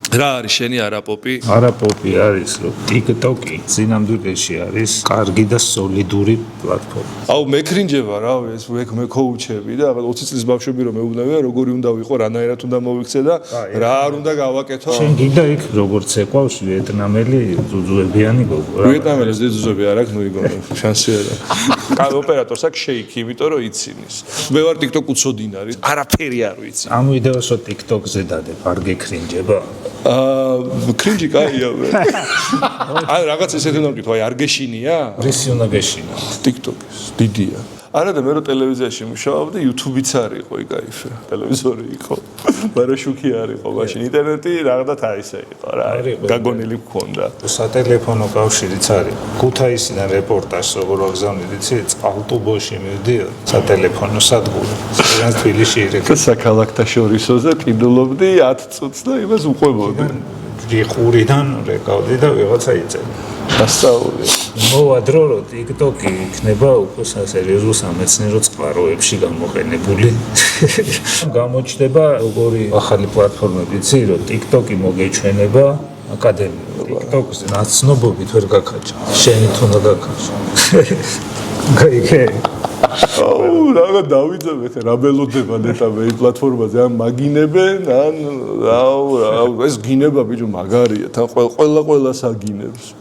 რა არის შენი არაპოპი? არაპოპი არის, რომ TikTok-ი სინამდვილეში არის კარგი და სოლიდური პლატფორმა. აუ მეკრინჯება რავი ეს მე ქოუჩები და 20 წლის ბავშვები რომ მეუბნებიან როგორი უნდა ვიყო, რანაირად უნდა მოვიქცე და რა არ უნდა გავაკეთო. შენ გინდა იქ როგორც ეყვავს ვიეტნამელი ზუზუებიანი გოგო. ვიეტნამელი ზუზუები არ აქვს, ნუ იგონო, შანსი არ აქვს. კან ოპერატორს აქვს შეიქი, იმიტომ რომ ცინის. მე ვარ TikTok უცოდინარი, არაფერი არ ვიცი. ამ ვიდეოს რო TikTok-ზე დადებ, არ გეკრინჯება? კრინჯი კაია მე. აი რაღაც ესეთი უნდა ვკითხო, აი არ გეშინია? რისი უნდა გეშინა? TikTok-ის დიდია. არა და მე რო ტელევიზიაში მუშაობდი, YouTube-იც არ იყო იკაიფე. ტელევიზორი იყო. მაგრამ შუქი არ იყო, მაშინ ინტერნეტი რაღაცა ისე იყო რა. გაგონილი მქონდა. სატელეფონო კავშირიც არის. ქუთაისიდან რეპორტაჟს როგორ ვაგზავნით, იცი? წყალტუბოში მივდიოდი სატელეფონო სადგური. ძალიან თბილისში ირეკლ. საქალაქთა შორისოზე ყიდულობდი 10 წუთს და იმას უყვებოდი. რიხურიდან რეკავდი და ვიღაცა იწევდა. დასწავლე. მოვა დრო რომ TikTok-ი იქნება უკვე სასერიოზო სამეცნიერო წყაროებში გამოყენებული. გამოჩნდება როგორი ახალი პლატფორმები, იცი, რომ TikTok-ი მოგეჩვენება აკადემიურ. TikTok-ზე ნაცნობობით ვერ გაქაჩა. შენით უნდა გაქაჩო. გაიგე? აუ რაღა დავიძებეთ რა ბელოდება ნეტავე იმ პლატფორმაზე ან მაგინებენ ან აუ ეს გინება ბიჭო მაგარია თან ყველას აგინებს